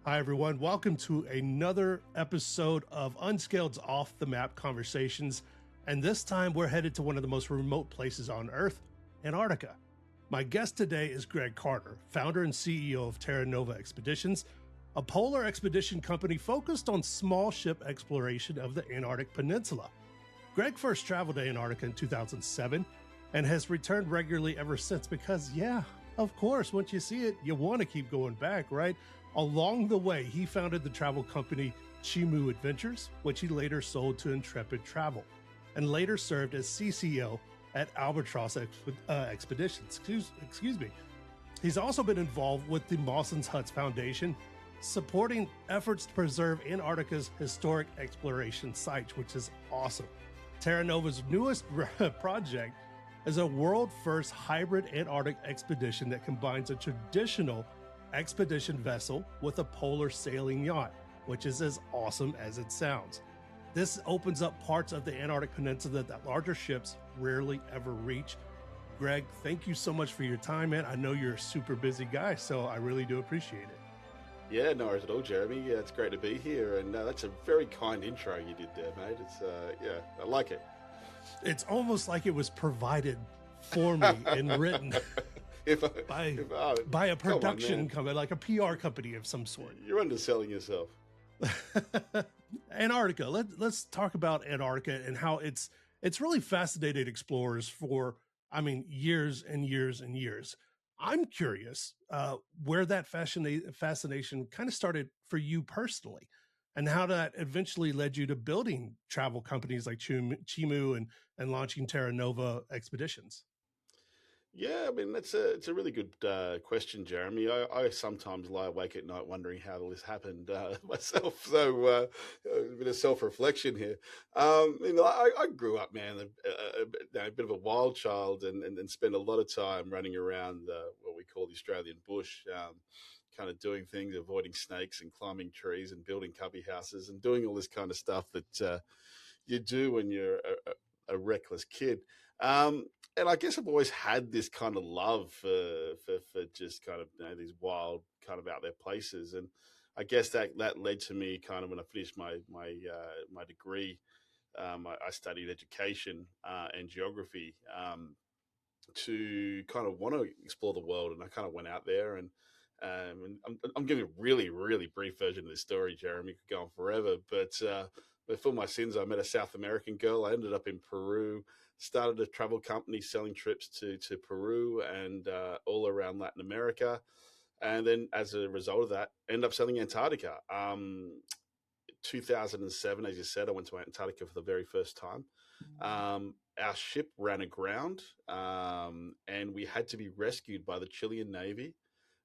Hi, everyone. Welcome to another episode of Unscaled's Off the Map Conversations. And this time we're headed to one of the most remote places on Earth, Antarctica. My guest today is Greg Carter, founder and CEO of Terra Expeditions, a polar expedition company focused on small ship exploration of the Antarctic Peninsula. Greg first traveled to Antarctica in 2007 and has returned regularly ever since because, yeah, of course, once you see it, you want to keep going back, right? Along the way, he founded the travel company Chimu Adventures, which he later sold to Intrepid Travel, and later served as CCO at Albatross Expeditions. Excuse me. He's also been involved with the Mawson's Huts Foundation, supporting efforts to preserve Antarctica's historic exploration sites, which is awesome. Terra Nova's newest project is a world-first hybrid Antarctic expedition that combines a traditional expedition vessel with a polar sailing yacht, which is as awesome as it sounds. This opens up parts of the Antarctic Peninsula that larger ships rarely ever reach. Greg, thank you so much for your time, man. I know you're a super busy guy, so I really do appreciate it. Yeah, no worries at all, Jeremy. Yeah, it's great to be here, and that's a very kind intro you did there, mate. It's yeah, I like it. It's almost like it was provided for me and written by a production company, like a PR company of some sort. You're underselling yourself. Antarctica. Let's talk about Antarctica and how it's really fascinated explorers for, years and years and years. I'm curious where that fascination kind of started for you personally, and how that eventually led you to building travel companies like Chimu and launching Terra Nova Expeditions. Yeah, I mean it's a really good question, Jeremy. I sometimes lie awake at night wondering how all this happened myself. So a bit of self-reflection here. I grew up, man, a bit of a wild child, and spent a lot of time running around what we call the Australian bush, kind of doing things, avoiding snakes and climbing trees and building cubby houses and doing all this kind of stuff that you do when you're a reckless kid. And I guess I've always had this kind of love for just kind of these wild kind of out there places, and I guess that led to me kind of when I finished my degree. I studied education and geography to kind of want to explore the world, and I kind of went out there and I'm giving a really, really brief version of this story, Jeremy. Could go on forever, but for my sins, I met a South American girl. I ended up in Peru, started a travel company selling trips to Peru and all around Latin America. And then as a result of that, ended up selling Antarctica. 2007, as you said, I went to Antarctica for the very first time. Our ship ran aground, and we had to be rescued by the Chilean Navy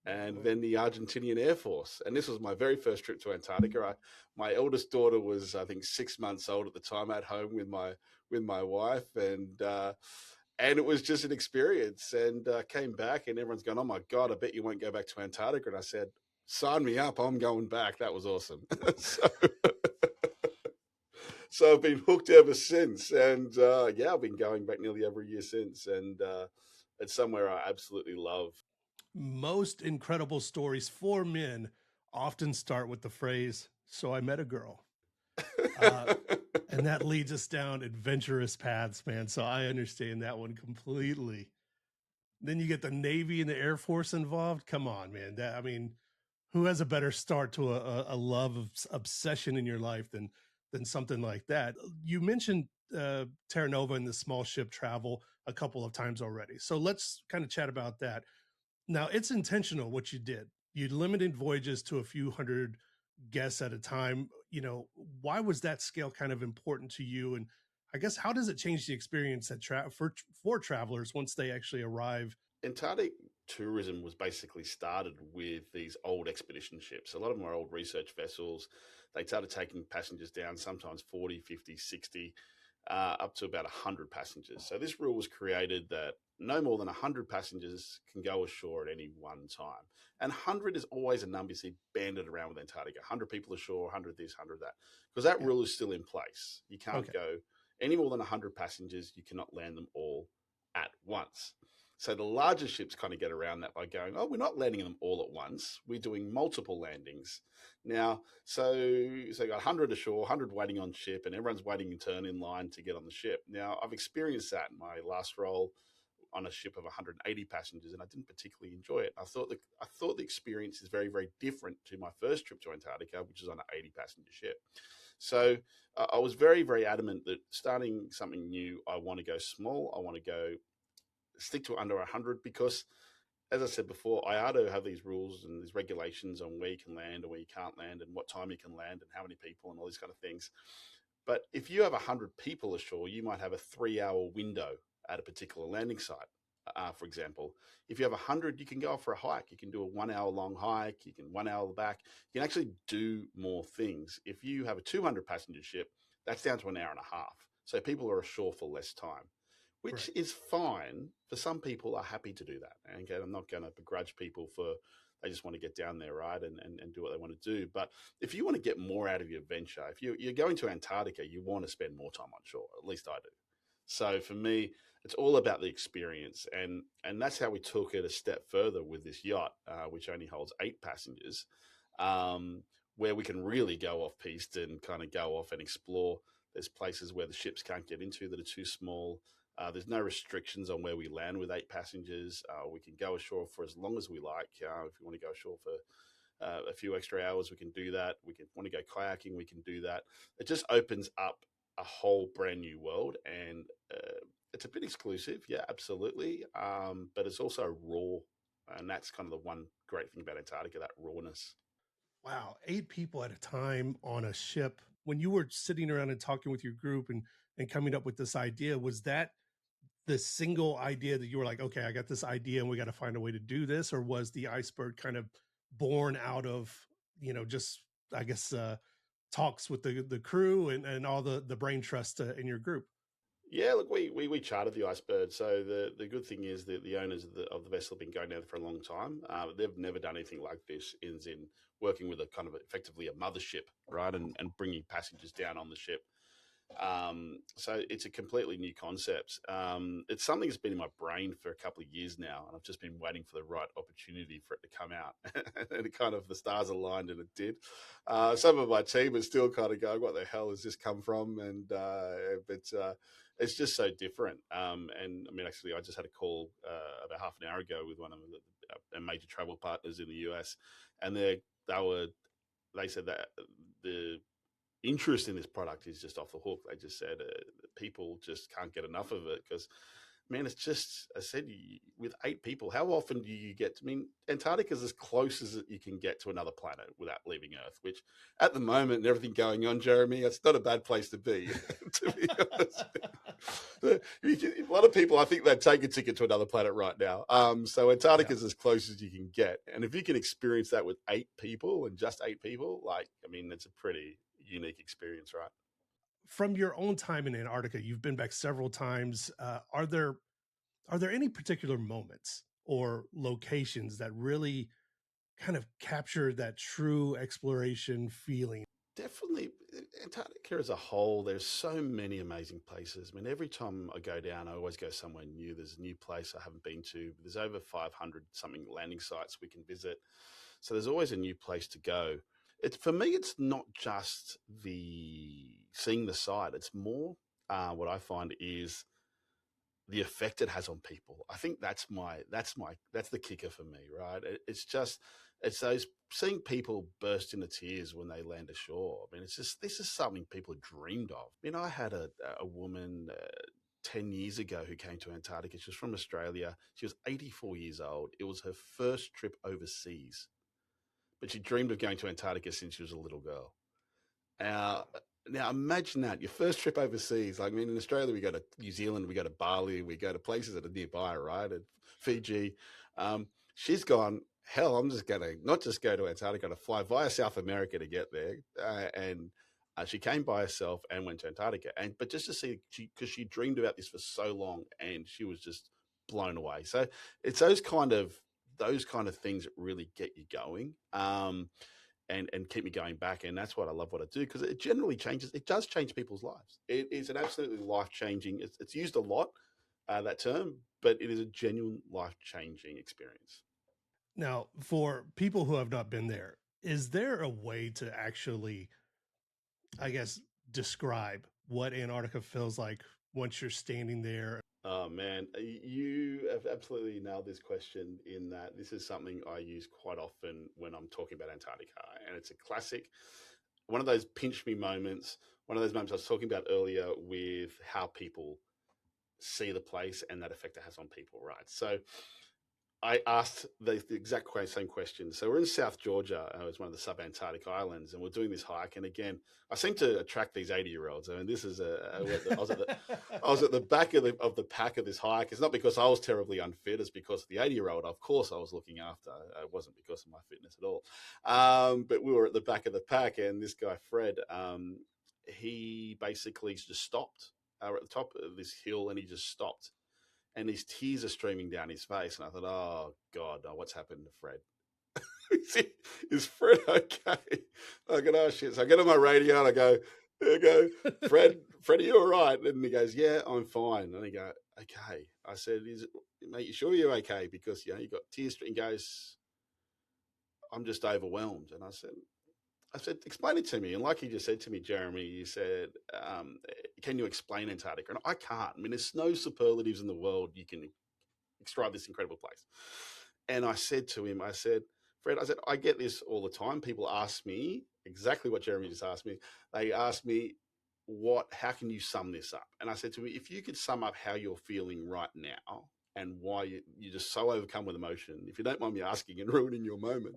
and then the Argentinian Air Force. And this was my very first trip to Antarctica. My eldest daughter was, I think, 6 months old at the time, at home with my wife, and it was just an experience. And came back, and everyone's going, "Oh my God, I bet you won't go back to Antarctica." And I said, "Sign me up! I'm going back." That was awesome. So I've been hooked ever since, and yeah, I've been going back nearly every year since, and it's somewhere I absolutely love. Most incredible stories for men often start with the phrase, "So I met a girl." Uh, and that leads us down adventurous paths, man. So I understand that one completely. Then you get the Navy and the Air Force involved. Come on, man. Who has a better start to a love of obsession in your life than something like that? You mentioned Terra Nova and the small ship travel a couple of times already. So let's kind of chat about that. Now, it's intentional what you did. You limited voyages to a few hundred guests at a time. Why was that scale kind of important to you? And I guess, how does it change the experience for travelers once they actually arrive? Antarctic tourism was basically started with these old expedition ships. A lot of them are old research vessels. They started taking passengers down, sometimes 40, 50, 60, up to about 100 passengers. So this rule was created that no more than 100 passengers can go ashore at any one time. And 100 is always a number you see banded around with Antarctica. 100 people ashore, 100 this, 100 that. Because that rule is still in place. You can't go any more than 100 passengers. You cannot land them all at once. So the larger ships kind of get around that by going, oh, we're not landing them all at once. We're doing multiple landings. Now, so you got 100 ashore, 100 waiting on ship, and everyone's waiting in turn in line to get on the ship. Now, I've experienced that in my last role on a ship of 180 passengers, and I didn't particularly enjoy it. I thought the experience is very, very different to my first trip to Antarctica, which is on an 80 passenger ship. So I was very, very adamant that starting something new, I want to go small. I want to go stick to under 100 because, as I said before, IATO have these rules and these regulations on where you can land and where you can't land and what time you can land and how many people and all these kind of things. But if you have 100 people ashore, you might have a 3-hour window at a particular landing site. For example, if you have 100, you can go off for a hike. You can do a 1 hour long hike. You can 1 hour back. You can actually do more things. If you have a 200 passenger ship, that's down to an hour and a half. So people are ashore for less time, which is fine. For some people are happy to do that. And again, I'm not going to begrudge people for they just want to get down there, right, and do what they want to do. But if you want to get more out of your venture, if you're going to Antarctica, you want to spend more time on shore. At least I do. So for me, it's all about the experience, and that's how we took it a step further with this yacht, which only holds 8 passengers, where we can really go off piste and kind of go off and explore. There's places where the ships can't get into that are too small. There's no restrictions on where we land with 8 passengers. We can go ashore for as long as we like. If we want to go ashore for a few extra hours, we can do that. We can want to go kayaking, we can do that. It just opens up a whole brand new world, and it's a bit exclusive, yeah, absolutely. But it's also raw, and that's kind of the one great thing about Antarctica, that rawness. Wow, 8 people at a time on a ship. When you were sitting around and talking with your group and coming up with this idea, was that the single idea that you were like, okay, I got this idea and we got to find a way to do this? Or was the Icebird kind of born out of, just, I guess, talks with the crew and all the brain trust in your group? Yeah, look, we chartered the Icebird. So the good thing is that the owners of the vessel have been going down for a long time. They've never done anything like this in working with a kind of effectively a mothership, right, and bringing passengers down on the ship. So it's a completely new concept. It's something that's been in my brain for a couple of years now, and I've just been waiting for the right opportunity for it to come out. And it kind of, the stars aligned and it did. Some of my team is still kind of going, what the hell has this come from? But it's just so different. And I mean, actually, I just had a call about half an hour ago with one of the major travel partners in the US, and they said that the interest in this product is just off the hook. They just said people just can't get enough of it because, man, it's just, I said, with 8 people, how often do you get? I mean, Antarctica is as close as you can get to another planet without leaving Earth, which at the moment and everything going on, Jeremy, it's not a bad place to be, to be honest. A lot of people, I think they'd take a ticket to another planet right now. So Antarctica is as close as you can get. And if you can experience that with 8 people and just 8 people, like, I mean, it's a pretty unique experience, right? From your own time in Antarctica, you've been back several times. Are there any particular moments or locations that really kind of capture that true exploration feeling? Definitely, Antarctica as a whole, there's so many amazing places. I mean, every time I go down, I always go somewhere new. There's a new place I haven't been to. There's over 500 something landing sites we can visit. So there's always a new place to go. For me, it's not just seeing the site. It's more what I find is the effect it has on people. I think that's the kicker for me, right? It's those seeing people burst into tears when they land ashore. I mean, this is something people dreamed of. You know, I had a woman 10 years ago who came to Antarctica. She was from Australia. She was 84 years old. It was her first trip overseas, but she dreamed of going to Antarctica since she was a little girl. Now imagine that, your first trip overseas. Like, I mean, in Australia, we go to New Zealand, we go to Bali, we go to places that are nearby, right? And Fiji. She's gone, hell, I'm just going to not just go to Antarctica, to fly via South America to get there. And she came by herself and went to Antarctica. But just to see, because she dreamed about this for so long, and she was just blown away. So it's those kind of things that really get you going. And keep me going back. And that's what I love what I do, because it generally does change people's lives. It is an absolutely life-changing, it's used a lot, that term, but it is a genuine life-changing experience. Now, for people who have not been there, is there a way to actually, I guess, describe what Antarctica feels like once you're standing there? Oh man, you have absolutely nailed this question in that this is something I use quite often when I'm talking about Antarctica. And it's a classic, one of those pinch me moments, one of those moments I was talking about earlier with how people see the place and that effect it has on people, right? So I asked the exact same question. So we're in South Georgia. It's one of the sub-Antarctic islands, and we're doing this hike. And again, I seem to attract these 80-year-olds. I mean, this is I was at the back of the pack of this hike. It's not because I was terribly unfit. It's because of the 80-year-old. Of course, I was looking after. It wasn't because of my fitness at all. But we were at the back of the pack, and this guy Fred, he basically just stopped. We're at the top of this hill, and he just stopped, and his tears are streaming down his face. And I thought, oh God, no, what's happened to Fred? Is Fred okay? I go, oh shit. So I get on my radio and I go, Fred, are you all right? And he goes, yeah, I'm fine. And I go, okay. I said, mate, you sure you're okay? Because, you got tears. He goes, I'm just overwhelmed. And I said, explain it to me. And like he just said to me, Jeremy, he said, can you explain Antarctica? And I can't. I mean, there's no superlatives in the world you can describe this incredible place. And I said to him, Fred, I get this all the time. People ask me exactly what Jeremy just asked me. They ask me, how can you sum this up? And I said to him, if you could sum up how you're feeling right now and why you're just so overcome with emotion, if you don't mind me asking and ruining your moment,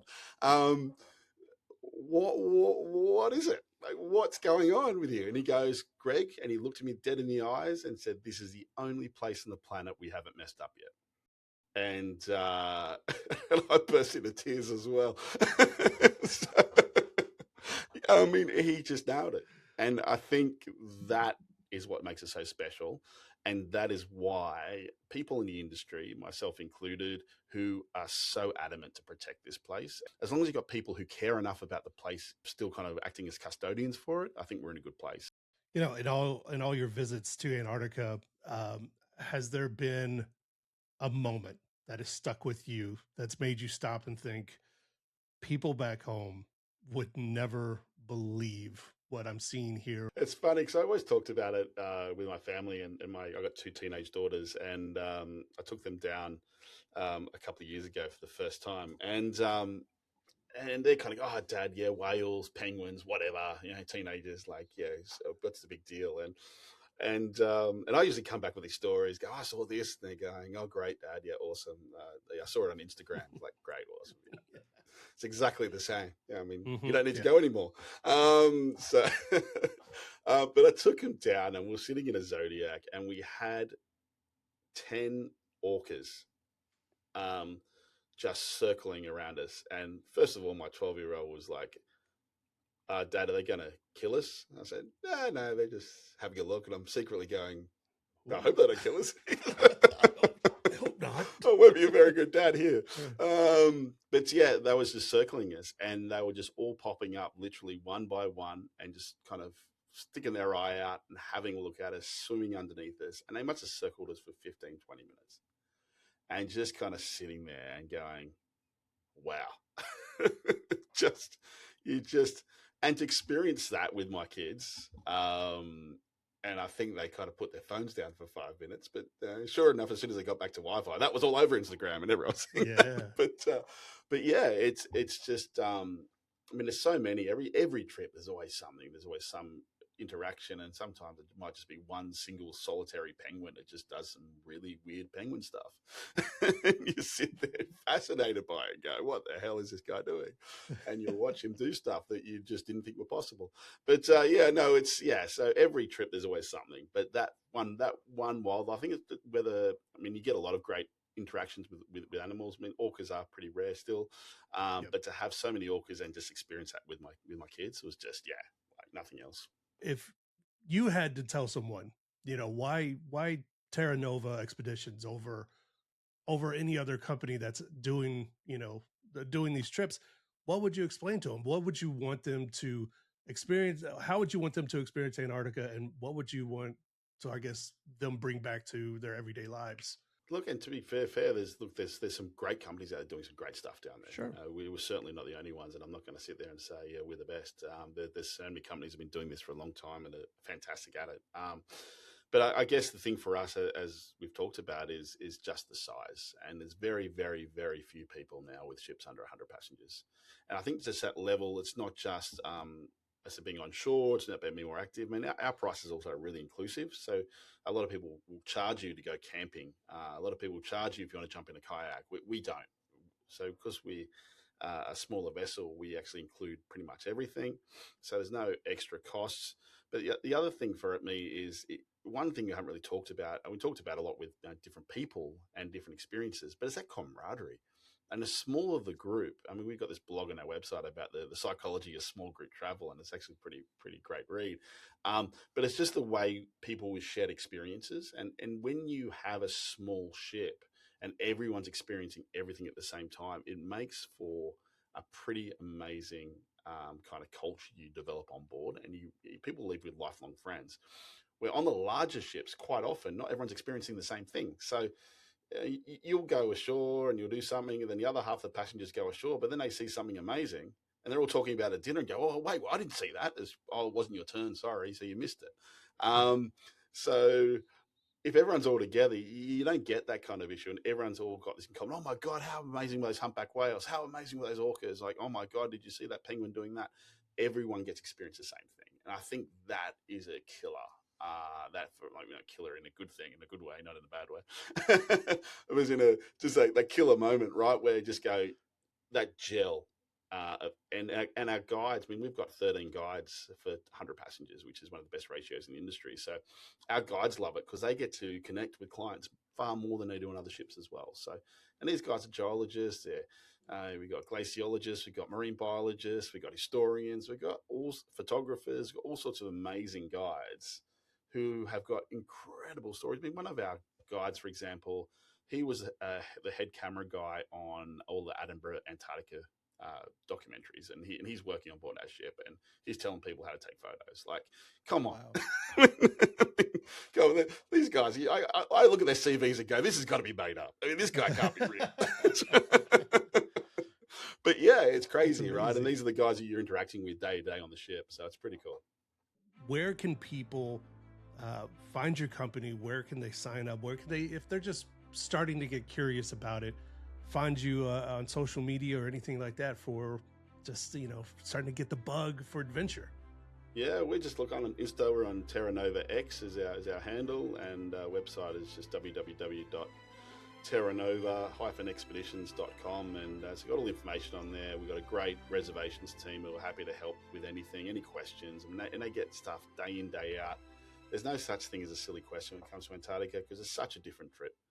what is it? Like, what's going on with you? And he goes, Greg, and he looked at me dead in the eyes and said, this is the only place on the planet we haven't messed up yet. And, and I burst into tears as well. So, I mean, he just nailed it. And I think that is what makes it so special. And that is why people in the industry, myself included, who are so adamant to protect this place, as long as you've got people who care enough about the place still kind of acting as custodians for it, I think we're in a good place. In all your visits to Antarctica, has there been a moment that has stuck with you that's made you stop and think, people back home would never believe what I'm seeing here? It's funny because I always talked about it with my family and I got 2 teenage daughters, and I took them down a couple of years ago for the first time, and they're kind of, oh, Dad, yeah, whales, penguins, whatever, teenagers, like, yeah, so what's the big deal? And I usually come back with these stories, go, I saw this, and they're going, oh, great, Dad, yeah, awesome. I saw it on Instagram, like, great, awesome. Yeah. It's exactly the same. Yeah, I mean, you don't need to go anymore. So, but I took him down, and we're sitting in a Zodiac, and we had 10 orcas just circling around us. And first of all, my 12-year-old was like, Dad, are they going to kill us? I said, no, they're just having a look. And I'm secretly going, I hope they don't kill us. I hope not. I won't be a very good dad here. But yeah, they was just circling us, and they were just all popping up literally one by one and just kind of sticking their eye out and having a look at us, swimming underneath us. And they must have circled us for 15, 20 minutes and just kind of sitting there and going, wow. And to experience that with my kids, and I think they kind of put their phones down for 5 minutes. But sure enough, as soon as they got back to Wi-Fi, that was all over Instagram and everyone was seeing that. But yeah, it's just, I mean, there's so many. Every trip, there's always something. There's always some interaction, and sometimes it might just be one single solitary penguin that just does some really weird penguin stuff. And you sit there fascinated by it and go, what the hell is this guy doing? And you'll watch him do stuff that you just didn't think were possible. But so every trip there's always something. But that one wildlife, I think it's you get a lot of great interactions with animals. I mean, orcas are pretty rare still, but to have so many orcas and just experience that with my kids was just, like nothing else. If you had to tell someone, why Terra Nova Expeditions over any other company that's doing these trips, what would you explain to them? What would you want them to experience? How would you want them to experience Antarctica, and what would you want to, I guess, them bring back to their everyday lives? Look, and to be fair, there's some great companies that are doing some great stuff down there. Sure. We were certainly not the only ones, and I'm not going to sit there and say yeah we're the best. There's so many companies that have been doing this for a long time and are fantastic at it. But I guess the thing for us, as we've talked about, is just the size, and there's very, very, very few people now with ships under 100 passengers, and I think just that level. It's not just as being on shore, it's not about being more active. I mean, our price is also really inclusive, so a lot of people will charge you to go camping. A lot of people will charge you if you want to jump in a kayak. We don't. So because we a smaller vessel, we actually include pretty much everything. So there's no extra costs. But the other thing for me is one thing we haven't really talked about, and we talked about a lot with different people and different experiences, but it's that camaraderie. And the smaller the group, I mean, we've got this blog on our website about the psychology of small group travel, and it's actually pretty great read. But it's just the way people with shared experiences, and when you have a small ship and everyone's experiencing everything at the same time, it makes for a pretty amazing kind of culture you develop on board, and people leave with lifelong friends. Where on the larger ships, quite often, not everyone's experiencing the same thing. So you'll go ashore and you'll do something, and then the other half of the passengers go ashore, but then they see something amazing, and they're all talking about it at dinner and go, "Oh, wait, well, I didn't see that. Oh, it wasn't your turn. Sorry, so you missed it." So if everyone's all together, you don't get that kind of issue, and everyone's all got this in common. Oh my God, how amazing were those humpback whales? How amazing were those orcas? Like, oh my God, did you see that penguin doing that? Everyone gets to experience the same thing, and I think that is a killer. That for killer in a good thing, in a good way, not in a bad way. It was in a just like that killer moment, right, where you just go that gel. And our guides, I mean, we've got 13 guides for 100 passengers, which is one of the best ratios in the industry. So our guides love it because they get to connect with clients far more than they do on other ships as well. So, and these guys are geologists, we've got glaciologists, we've got marine biologists, we've got historians, we've got all photographers, we've got all sorts of amazing guides who have got incredible stories. I mean, one of our guides, for example, he was the head camera guy on all the Edinburgh, Antarctica documentaries, and he's working on board our ship, and he's telling people how to take photos. Like, come on. Wow. Come on, these guys, I look at their CVs and go, this has got to be made up. I mean, this guy can't be real. But yeah, it's crazy, right? And these are the guys that you're interacting with day to day on the ship, so it's pretty cool. Where can people find your company? Where can they sign up? Where can they, if they're just starting to get curious about it, find you on social media or anything like that for just, starting to get the bug for adventure? Yeah, we just look on Insta. We're on Terra Nova X is our handle, and our website is just www.terranova-expeditions.com, and it's got all the information on there. We've got a great reservations team who are happy to help with anything, any questions, and they get stuff day in, day out. There's no such thing as a silly question when it comes to Antarctica because it's such a different trip.